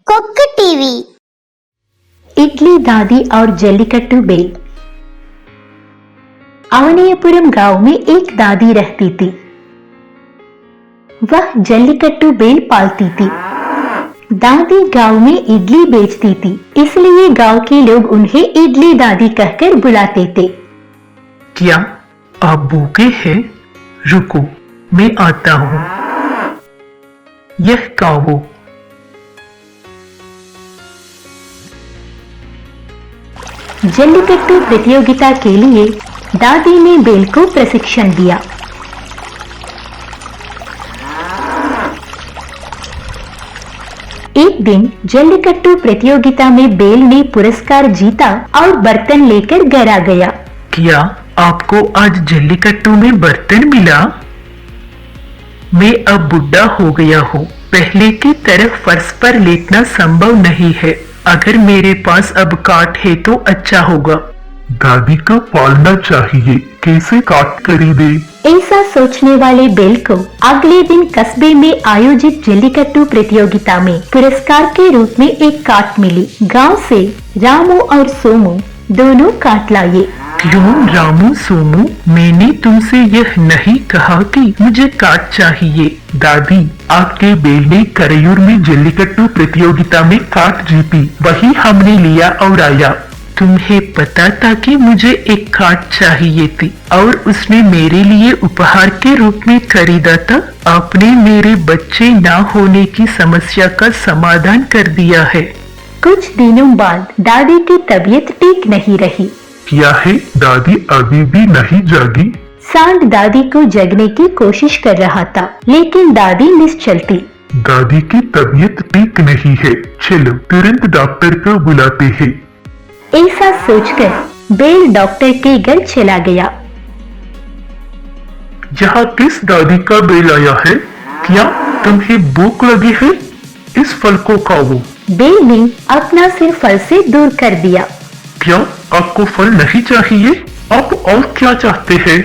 Cook TV. Idli दादी और jallikattu bell. Avaniyapuram गांव में एक दादी रहती थी। वह जल्लीकट्टू बेल पालती थी। दादी गांव में इडली बेचती थी, इसलिए गांव के लोग उन्हें इडली दादी कहकर बुलाते थे। क्या आप भूखे हैं? रुको, मैं आता हूँ। यह खाओ। जल्लीकट्टू प्रतियोगिता के लिए दादी ने बेल को प्रशिक्षण दिया। एक दिन जल्लीकट्टू प्रतियोगिता में बेल ने पुरस्कार जीता और बर्तन लेकर घर आ गया। क्या आपको आज जल्लीकट्टू में बर्तन मिला? मैं अब बुढ़ा हो गया हूँ, पहले की तरह फर्श पर लेटना संभव नहीं है। अगर मेरे पास अब काट है तो अच्छा होगा। दादी को पालना चाहिए, कैसे काट खरीदे? ऐसा सोचने वाले बेल को अगले दिन कस्बे में आयोजित जल्लीकट्टू प्रतियोगिता में पुरस्कार के रूप में एक काट मिली। गांव से रामू और सोमू दोनों काट लाए। क्यों रामू सोमू, मैंने तुमसे यह नहीं कहा कि मुझे काट चाहिए। दादी, आपके बेल ने करयूर में जल्लीकट्टू प्रतियोगिता में काट जीती, वही हमने लिया और आया। तुम्हें पता था कि मुझे एक काट चाहिए थी और उसने मेरे लिए उपहार के रूप में खरीदा था। आपने मेरे बच्चे ना होने की समस्या का समाधान कर दिया है। कुछ दिनों बाद दादी की तबीयत ठीक नहीं रही। क्या है, दादी अभी भी नहीं जागी? सांड दादी को जगने की कोशिश कर रहा था, लेकिन दादी निश्चल थी। दादी की तबीयत ठीक नहीं है, चलो तुरंत डॉक्टर को बुलाते हैं। ऐसा सोचकर बेल डॉक्टर के घर चला गया। यहाँ किस दादी का बेल आया है? क्या तुम्हें भूख लगी है? इस फल को खाओ। बेल ने अपना सिर फल से दूर कर दिया। क्या आपको फल नहीं चाहिए? आप और क्या चाहते हैं?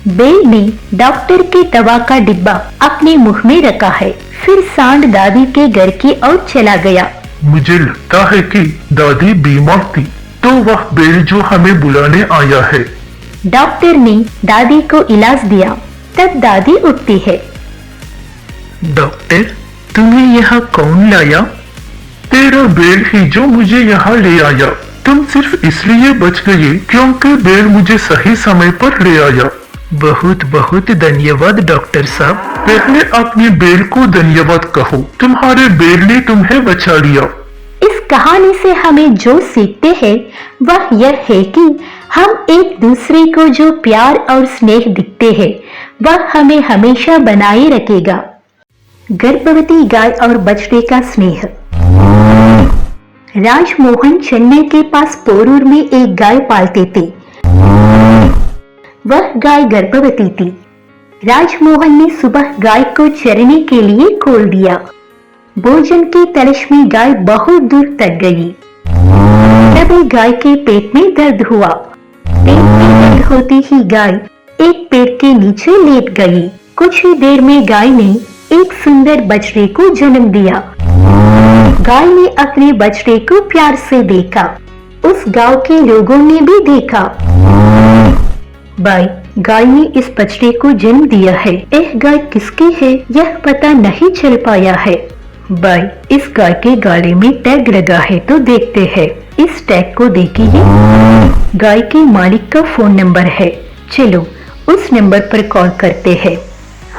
बेल ने डॉक्टर के दवा का डिब्बा अपने मुंह में रखा है, फिर सांड दादी के घर की ओर चला गया। मुझे लगता है कि दादी बीमार थी, तो वह बेल जो हमें बुलाने आया है। डॉक्टर ने दादी को इलाज दिया, तब दादी उठती है। डॉक्टर, तुम्हें यहाँ कौन लाया? तेरा बेल ही जो मुझे यहाँ ले आया। तुम सिर्फ इसलिए बच गए क्योंकि बेल मुझे सही समय पर ले आया। बहुत बहुत धन्यवाद डॉक्टर साहब। पहले अपने बेल को धन्यवाद कहो, तुम्हारे बेल ने तुम्हें बचा लिया। इस कहानी से हमें जो सीखते हैं वह यह है कि हम एक दूसरे को जो प्यार और स्नेह दिखते हैं वह हमें हमेशा बनाए रखेगा। गर्भवती गाय और बछड़े का स्नेह। राजमोहन चेन्नई के पास पोरूर में एक गाय पालते थे। वह गाय गर्भवती थी। राजमोहन ने सुबह गाय को चरने के लिए खोल दिया। भोजन की तलाश में गाय बहुत दूर तक गई। तभी गाय के पेट में दर्द हुआ। पेट में दर्द होती ही गाय एक पेड़ के नीचे लेट गई। कुछ ही देर में गाय ने एक सुंदर बछड़े को जन्म दिया। गाय ने अपने बछड़े को प्यार से देखा। उस गांव के लोगों ने भी देखा। भाई, गाय ने इस बछड़े को जन्म दिया है। यह गाय किसकी है यह पता नहीं चल पाया है। भाई, इस गाय के गले में टैग लगा है तो देखते हैं। इस टैग को देखिए, गाय के मालिक का फोन नंबर है। चलो उस नंबर पर कॉल करते हैं।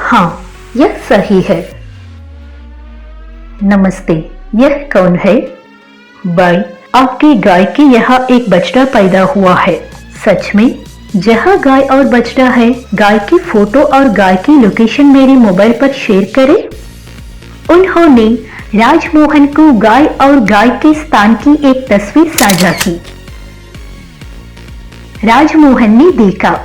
हाँ, यह सही है। नमस्ते, यह कौन है? भाई, आपकी गाय के यहाँ एक बछड़ा पैदा हुआ है। सच में? जहाँ गाय और बछड़ा है, गाय की फोटो और गाय की लोकेशन मेरे मोबाइल पर शेयर करें। उन्होंने राजमोहन को गाय और गाय के स्थान की एक तस्वीर साझा की। राजमोहन ने देखा,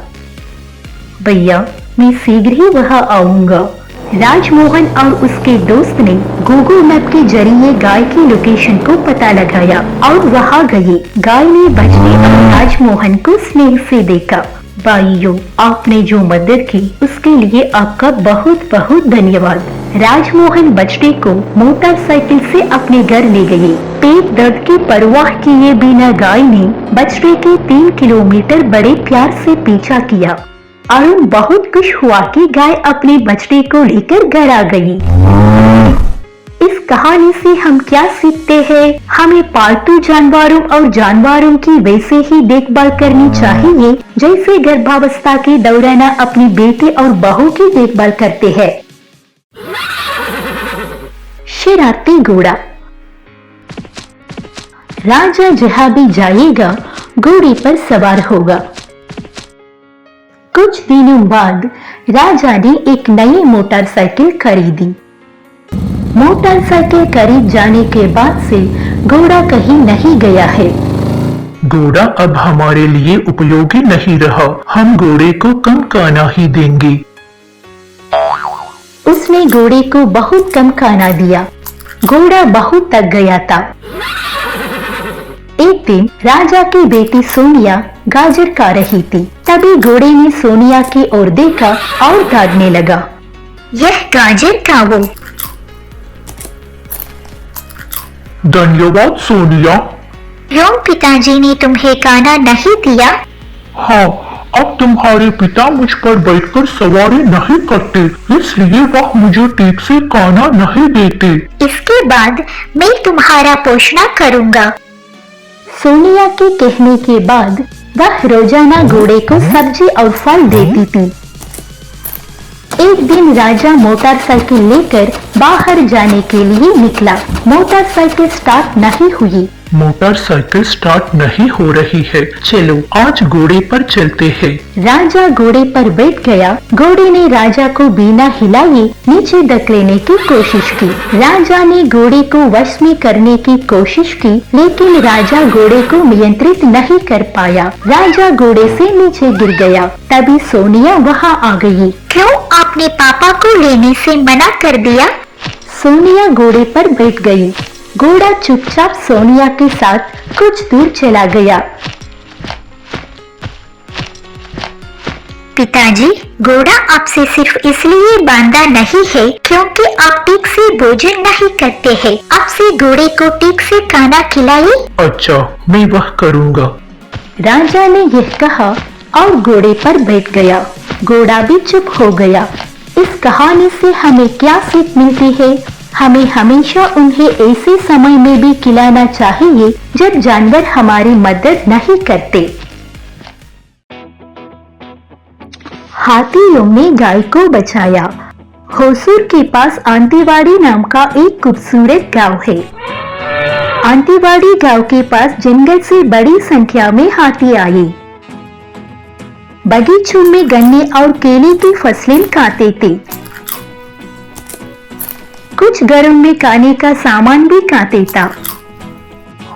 भैया मैं शीघ्र ही वहां आऊंगा। राजमोहन और उसके दोस्त ने गूगल मैप के जरिए गाय की लोकेशन को पता लगाया और वहां गए। गाय ने बछड़े और राजमोहन को स्नेह से देखा। भाइयों, आपने जो मदद की उसके लिए आपका बहुत बहुत धन्यवाद। राजमोहन बछड़े को मोटरसाइकिल से अपने घर ले गए। पेट दर्द की परवाह किए बिना गाय ने बछड़े के 3 किलोमीटर बड़े प्यार से पीछा किया। अरुण बहुत खुश हुआ कि गाय अपने बछड़े को लेकर घर आ गई। इस कहानी से हम क्या सीखते हैं? हमें पालतू जानवरों और जानवरों की वैसे ही देखभाल करनी चाहिए जैसे गर्भावस्था के दौरान अपनी बेटे और बहू की देखभाल करते हैं। शरारती घोड़ा। राजा जहां भी जाएगा घोड़े पर सवार होगा। कुछ दिनों बाद राजा ने एक नई मोटरसाइकिल खरीदी। मोटरसाइकिल खरीद जाने के बाद से घोड़ा कहीं नहीं गया है। घोड़ा अब हमारे लिए उपयोगी नहीं रहा, हम घोड़े को कम खाना ही देंगे। उसने घोड़े को बहुत कम खाना दिया। घोड़ा बहुत थक गया था। एक दिन राजा की बेटी सोनिया गाजर खा रही थी। तभी घोड़े ने सोनिया की ओर देखा और भागने लगा। यह गाजर खाओ। धन्यवाद सोनिया। क्यों पिताजी ने तुम्हें खाना नहीं दिया? हाँ, अब तुम्हारे पिता मुझ पर बैठकर सवारी नहीं करते, इसलिए वह मुझे ठीक से खाना नहीं देते। इसके बाद मैं तुम्हारा पोषण करूंगा। सोनिया के कहने के बाद वह रोजाना घोड़े को सब्जी और फल देती थी। एक दिन राजा मोटरसाइकिल लेकर बाहर जाने के लिए निकला। मोटरसाइकिल स्टार्ट नहीं हुई। मोटरसाइकिल स्टार्ट नहीं हो रही है, चलो आज घोड़े पर चलते हैं। राजा घोड़े पर बैठ गया। घोड़े ने राजा को बिना हिलाए नीचे धकेलने की कोशिश की। राजा ने घोड़े को वश में करने की कोशिश की, लेकिन राजा घोड़े को नियंत्रित नहीं कर पाया। राजा घोड़े से नीचे गिर गया। तभी सोनिया वहां आ गई। क्यों आपने पापा को लेने से मना कर दिया? सोनिया घोड़े पर बैठ गई। घोड़ा चुपचाप सोनिया के साथ कुछ दूर चला गया। पिताजी, घोड़ा आपसे सिर्फ इसलिए बांधा नहीं है क्योंकि आप ठीक से भोजन नहीं करते हैं। आपसे घोड़े को ठीक से खाना खिलाइए। अच्छा, मैं वह करूँगा। राजा ने यह कहा और घोड़े पर बैठ गया। घोड़ा भी चुप हो गया। इस कहानी से हमें क्या सीख मिलती है? हमें हमेशा उन्हें ऐसे समय में भी खिलाना चाहिए जब जानवर हमारी मदद नहीं करते। हाथियों ने गाय को बचाया। होसूर के पास आंतीवाड़ी नाम का एक खूबसूरत गांव है। आंतीवाड़ी गांव के पास जंगल से बड़ी संख्या में हाथी आए। बगीचों में गन्ने और केले की फसलें खाते थे। कुछ घरों में खाने का सामान भी खाते था।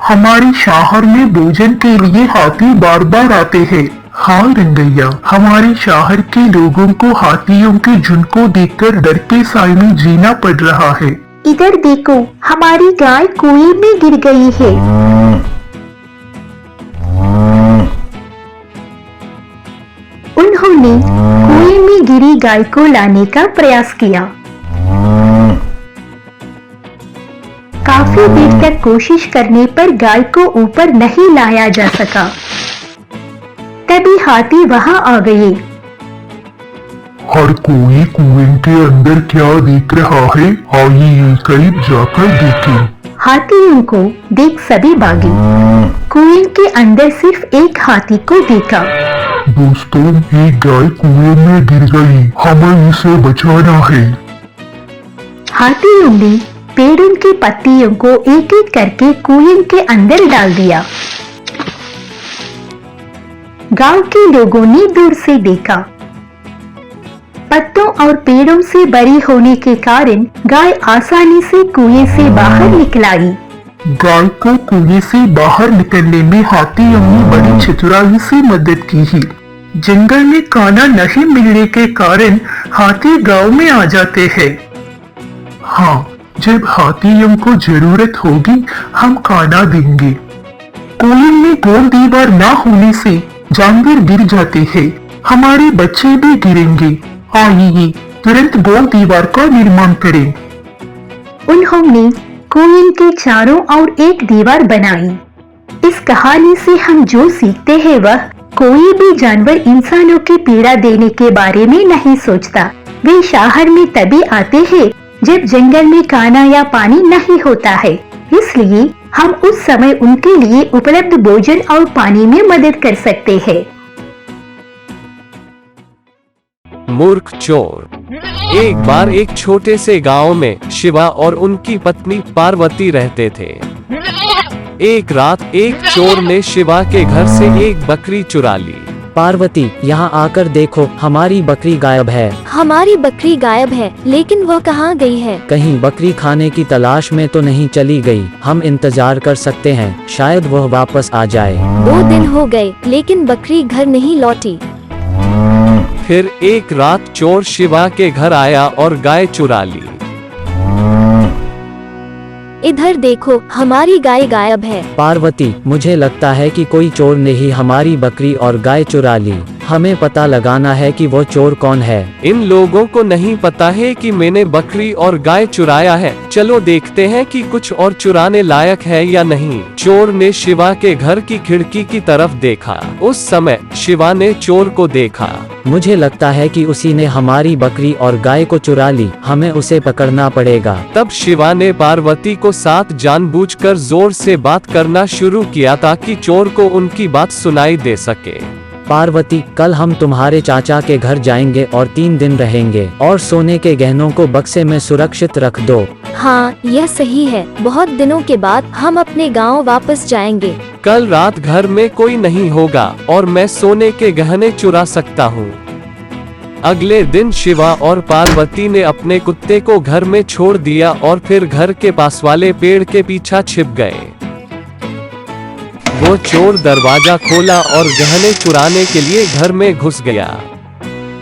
हमारे शहर में भोजन के लिए हाथी बार बार आते हैं। हाँ रंगैया, हमारे शहर के लोगों को हाथियों के झुंड को देखकर डर के साए में जीना पड़ रहा है। इधर देखो, हमारी गाय कुएं में गिर गई है। उन्होंने कुएं में गिरी गाय को लाने का प्रयास किया। काफी देर तक कोशिश करने पर गाय को ऊपर नहीं लाया जा सका। तभी हाथी वहां आ गए। हर कोई कुएं के अंदर क्या देख रहा है? आइए करीब जाकर देखें। हाथियों को देख सभी भागे। कुएं के अंदर सिर्फ एक हाथी को देखा। दोस्तों, एक गाय कुएं में गिर गई, हमें इसे बचाना है। हाथियों ने पेड़ों की पत्तियों को एक एक करके कुएं के अंदर डाल दिया। गांव के लोगों ने दूर से देखा। पत्तों और पेड़ों से बड़ी होने के कारण गाय आसानी से कुएं से बाहर निकल आई। गाय को कुएं से बाहर निकलने में हाथियों ने बड़ी चतुराई से मदद की ही। जंगल में खाना नहीं मिलने के कारण हाथी गांव में आ जाते हैं। हाँ, जब हाथियों को जरूरत होगी हम खाना देंगे। कुएं में गोल दीवार ना होने से जानवर गिर जाते हैं, हमारे बच्चे भी गिरेंगे। आइए तुरंत गोल दीवार का निर्माण करें। उन्होंने कुएं के चारों ओर एक दीवार बनाई। इस कहानी से हम जो सीखते हैं वह कोई भी जानवर इंसानों की पीड़ा देने के बारे में नहीं सोचता। वे शहर में तभी आते हैं जब जंगल में खाना या पानी नहीं होता है, इसलिए हम उस समय उनके लिए उपलब्ध भोजन और पानी में मदद कर सकते हैं। मूर्ख चोर। एक बार एक छोटे से गांव में शिवा और उनकी पत्नी पार्वती रहते थे। एक रात एक चोर ने शिवा के घर से एक बकरी चुरा ली। पार्वती, यहाँ आकर देखो, हमारी बकरी गायब है। हमारी बकरी गायब है, लेकिन वह कहाँ गई है? कहीं बकरी खाने की तलाश में तो नहीं चली गई? हम इंतजार कर सकते हैं, शायद वह वापस आ जाए। 2 दिन हो गए, लेकिन बकरी घर नहीं लौटी। फिर एक रात चोर शिवा के घर आया और गाय चुरा ली। इधर देखो, हमारी गाय गायब है। पार्वती, मुझे लगता है कि कोई चोर ने ही हमारी बकरी और गाय चुरा ली। हमें पता लगाना है कि वो चोर कौन है। इन लोगों को नहीं पता है कि मैंने बकरी और गाय चुराया है। चलो देखते हैं कि कुछ और चुराने लायक है या नहीं। चोर ने शिवा के घर की खिड़की की तरफ देखा। उस समय शिवा ने चोर को देखा। मुझे लगता है कि उसी ने हमारी बकरी और गाय को चुरा ली। हमें उसे पकड़ना पड़ेगा। तब शिवा ने पार्वती को साथ जानबूझकर जोर से बात करना शुरू किया ताकि चोर को उनकी बात सुनाई दे सके। पार्वती, कल हम तुम्हारे चाचा के घर जाएंगे और 3 दिन रहेंगे, और सोने के गहनों को बक्से में सुरक्षित रख दो। हाँ, यह सही है। बहुत दिनों के बाद हम अपने गांव वापस जाएंगे। कल रात घर में कोई नहीं होगा और मैं सोने के गहने चुरा सकता हूँ। अगले दिन शिवा और पार्वती ने अपने कुत्ते को घर में छोड़ दिया और फिर घर के पास वाले पेड़ के पीछे छिप गए। वो चोर दरवाजा खोला और गहने चुराने के लिए घर में घुस गया।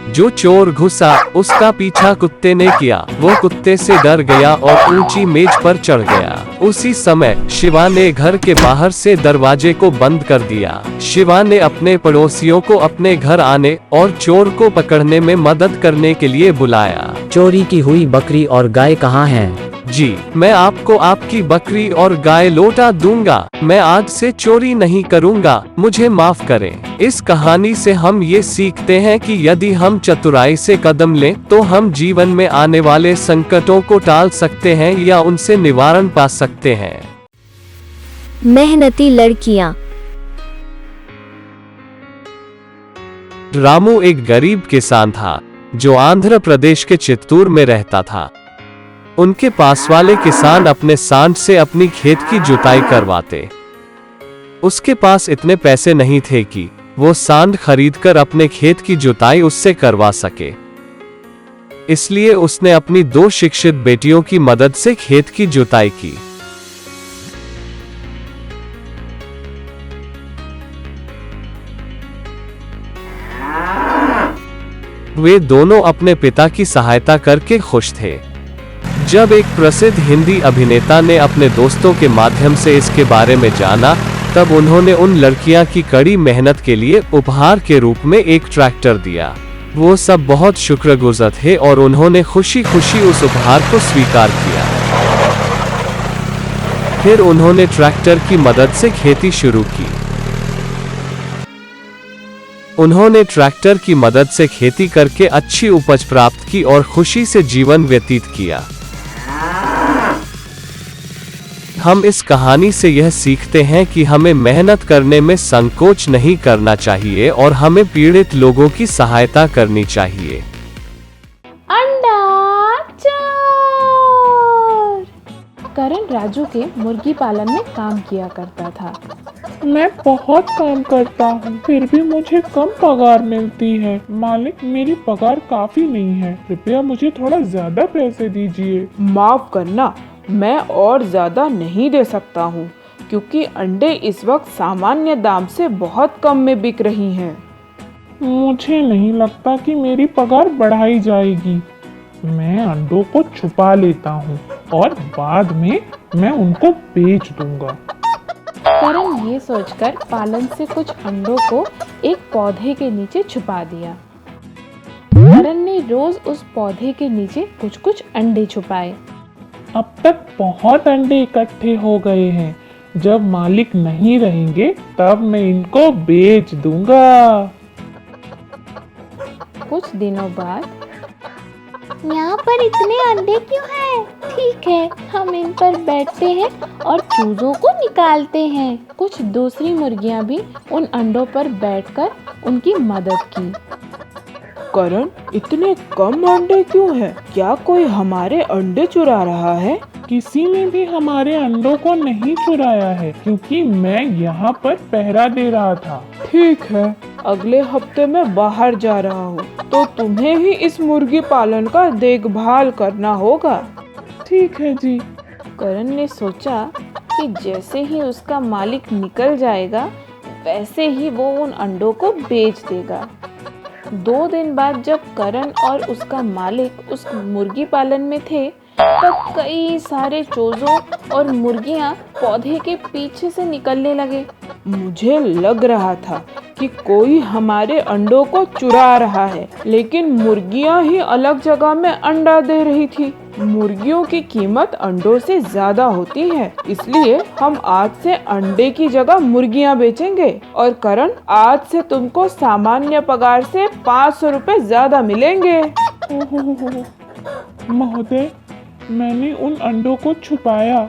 जो चोर घुसा उसका पीछा कुत्ते ने किया। वो कुत्ते से डर गया और ऊंची मेज पर चढ़ गया। उसी समय शिवा ने घर के बाहर से दरवाजे को बंद कर दिया। शिवा ने अपने पड़ोसियों को अपने घर आने और चोर को पकड़ने में मदद करने के लिए बुलाया। चोरी की हुई बकरी और गाय कहाँ हैं? जी, मैं आपको आपकी बकरी और गाय लौटा दूंगा। मैं आज से चोरी नहीं करूंगा, मुझे माफ करें। इस कहानी से हम ये सीखते हैं कि यदि हम चतुराई से कदम लें तो हम जीवन में आने वाले संकटों को टाल सकते हैं या उनसे निवारण पा सकते हैं। मेहनती लड़कियां। रामू एक गरीब किसान था जो आंध्र प्रदेश के चित्तूर में रहता था। उनके पास वाले किसान अपने सांड से अपनी खेत की जुताई करवाते। उसके पास इतने पैसे नहीं थे कि वो सांड खरीदकर अपने खेत की जुताई उससे करवा सके। इसलिए उसने अपनी 2 शिक्षित बेटियों की मदद से खेत की जुताई की। वे दोनों अपने पिता की सहायता करके खुश थे। जब एक प्रसिद्ध हिंदी अभिनेता ने अपने दोस्तों के माध्यम से इसके बारे में जाना, तब उन्होंने उन लड़कियां की कड़ी मेहनत के लिए उपहार के रूप में एक ट्रैक्टर दिया। वो सब बहुत शुक्रगुजार थे और उन्होंने खुशी खुशी उस उपहार को स्वीकार किया। फिर उन्होंने ट्रैक्टर की मदद से खेती शुरू की। उन्होंने ट्रैक्टर की मदद से खेती करके अच्छी उपज प्राप्त की और खुशी से जीवन व्यतीत किया। हम इस कहानी से यह सीखते हैं कि हमें मेहनत करने में संकोच नहीं करना चाहिए और हमें पीड़ित लोगों की सहायता करनी चाहिए। अंडा चोर। करण राजू के मुर्गी पालन में काम किया करता था। मैं बहुत काम करता हूँ, फिर भी मुझे कम पगार मिलती है। मालिक, मेरी पगार काफी नहीं है, कृपया मुझे थोड़ा ज्यादा पैसे दीजिए। माफ करना, मैं और ज्यादा नहीं दे सकता हूँ, क्योंकि अंडे इस वक्त सामान्य दाम से बहुत कम में बिक रही हैं। मुझे नहीं लगता कि मेरी पगार बढ़ाई जाएगी। मैं अंडों को छुपा लेता हूँ और बाद में मैं उनको बेच दूंगा। करण ये सोचकर पालन से कुछ अंडों को एक पौधे के नीचे छुपा दिया। करण ने रोज उस पौधे के नीचे कुछ कुछ अंडे छुपाए। अब तक बहुत अंडे इकट्ठे हो गए हैं। जब मालिक नहीं रहेंगे तब मैं इनको बेच दूंगा। कुछ दिनों बाद, यहाँ पर इतने अंडे क्यों हैं? ठीक है, हम इन पर बैठते हैं और चूजों को निकालते हैं। कुछ दूसरी मुर्गियाँ भी उन अंडों पर बैठकर उनकी मदद की। करण, इतने कम अंडे क्यों हैं? क्या कोई हमारे अंडे चुरा रहा है? किसी ने भी हमारे अंडों को नहीं चुराया है, क्योंकि मैं यहाँ पर पहरा दे रहा था। ठीक है, अगले हफ्ते मैं बाहर जा रहा हूँ, तो तुम्हें ही इस मुर्गी पालन का देखभाल करना होगा। ठीक है जी। करण ने सोचा कि जैसे ही उसका मालिक निकल जाएगा वैसे ही वो उन अंडों को बेच देगा। 2 दिन बाद जब करण और उसका मालिक उस मुर्गी पालन में थे, तब कई सारे चूजों और मुर्गियां पौधे के पीछे से निकलने लगे। मुझे लग रहा था कि कोई हमारे अंडों को चुरा रहा है, लेकिन मुर्गियां ही अलग जगह में अंडा दे रही थी। मुर्गियों की कीमत अंडों से ज्यादा होती है, इसलिए हम आज से अंडे की जगह मुर्गियां बेचेंगे। और करण, आज से तुमको सामान्य पगार से 500 रुपए ज्यादा मिलेंगे। महोदय, मैंने उन अंडों को छुपाया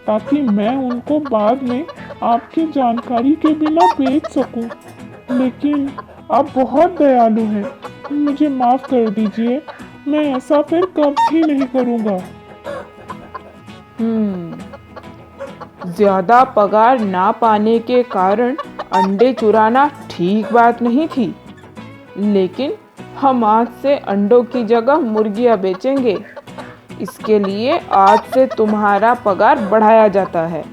ताकि मैं उनको बाद में आपकी जानकारी के बिना बेच सकूं, लेकिन आप बहुत दयालु हैं। मुझे माफ कर दीजिए, मैं ऐसा फिर कभी नहीं करूंगा। ज्यादा पगार ना पाने के कारण अंडे चुराना ठीक बात नहीं थी, लेकिन हम आज से अंडों की जगह मुर्गियां बेचेंगे। इसके लिए आज से तुम्हारा पगार बढ़ाया जाता है।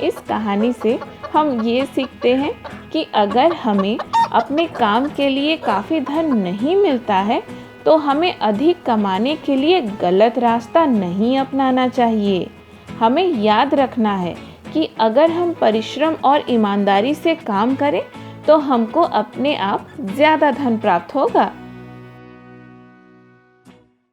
इस कहानी से हम ये सीखते हैं कि अगर हमें अपने काम के लिए काफ़ी धन नहीं मिलता है तो हमें अधिक कमाने के लिए गलत रास्ता नहीं अपनाना चाहिए। हमें याद रखना है कि अगर हम परिश्रम और ईमानदारी से काम करें तो हमको अपने आप ज़्यादा धन प्राप्त होगा।